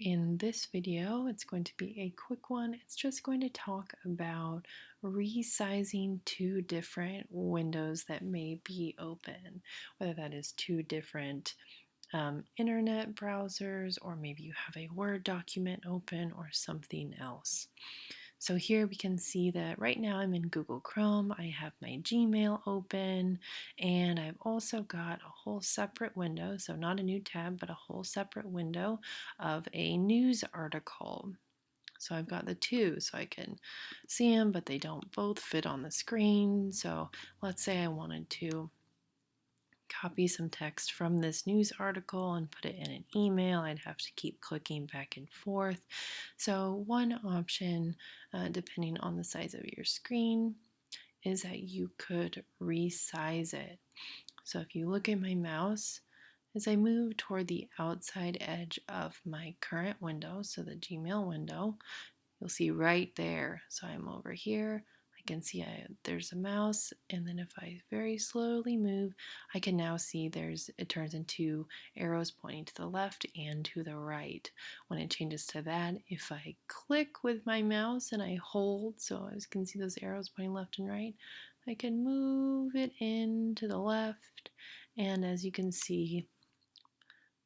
In this video, it's going to be a quick one. It's just going to talk about resizing two different windows that may be open, whether that is two different internet browsers, or maybe you have a Word document open or something else. So here we can see that right now I'm in Google Chrome. I have my Gmail open, and I've also got a whole separate window, so not a new tab, but a whole separate window of a news article. So I've got the two, so I can see them, but they don't both fit on the screen. So let's say I wanted to copy some text from this news article and put it in an email. I'd have to keep clicking back and forth. So one option, depending on the size of your screen, is that you could resize it. So if you look at my mouse, as I move toward the outside edge of my current window, so the Gmail window, you'll see right there. So I'm over here. I can see there's a mouse, and then if I very slowly move, I can now see it turns into arrows pointing to the left and to the right. When it changes to that, if I click with my mouse and I hold, so I can see those arrows pointing left and right, I can move it in to the left, and as you can see,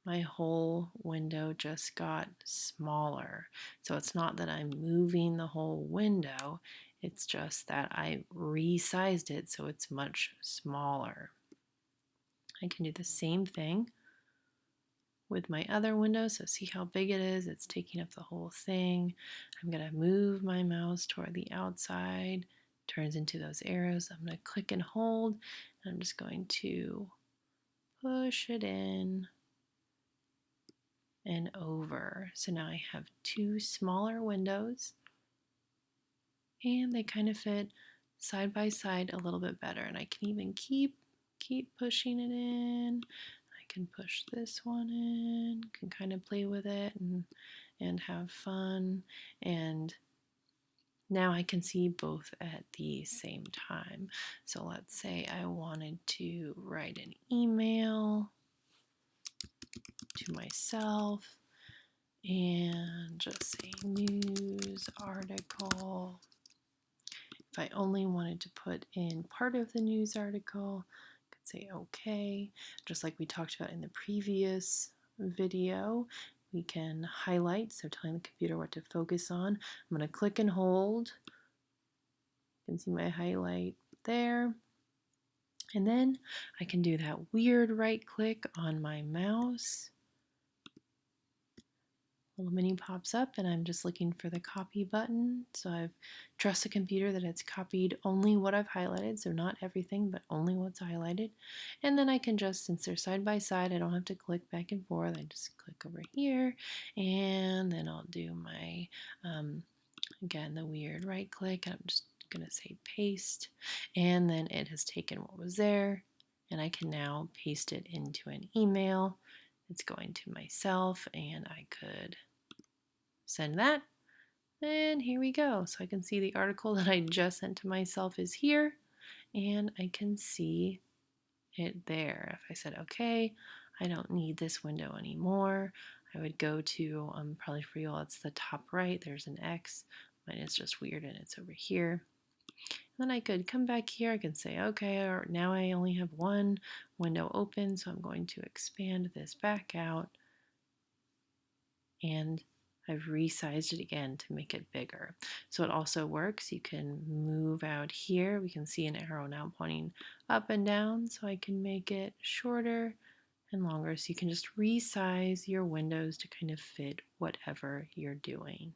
my whole window just got smaller. So it's not that I'm moving the whole window, it's just that I resized it so it's much smaller. I can do the same thing with my other window, so see how big it is, it's taking up the whole thing. I'm going to move my mouse toward the outside, turns into those arrows. I'm going to click and hold, and I'm just going to push it in and over. So now I have two smaller windows, and they kind of fit side by side a little bit better. And I can even keep pushing it in. I can push this one in, can kind of play with it and have fun. And now I can see both at the same time. So let's say I wanted to write an email to myself and just say news article. If I only wanted to put in part of the news article, I could say OK. Just like we talked about in the previous video, we can highlight, so telling the computer what to focus on. I'm going to click and hold. You can see my highlight there. And then I can do that weird right click on my mouse. Little menu pops up, and I'm just looking for the copy button. So I've trust the computer that it's copied only what I've highlighted, so not everything, but only what's highlighted. And then I can just, since they're side by side, I don't have to click back and forth. I just click over here, and then I'll do my, again, the weird right click. I'm just going to say paste, and then it has taken what was there, and I can now paste it into an email. It's going to myself, and I could send that, and here we go. So I can see the article that I just sent to myself is here, and I can see it there. If I said, okay, I don't need this window anymore, I would go to, probably for you all, it's the top right, there's an X, mine is just weird and it's over here. Then I could come back here, I can say, okay, or now I only have one window open, so I'm going to expand this back out, and I've resized it again to make it bigger. So it also works. You can move out here. We can see an arrow now pointing up and down, so I can make it shorter and longer. So you can just resize your windows to kind of fit whatever you're doing.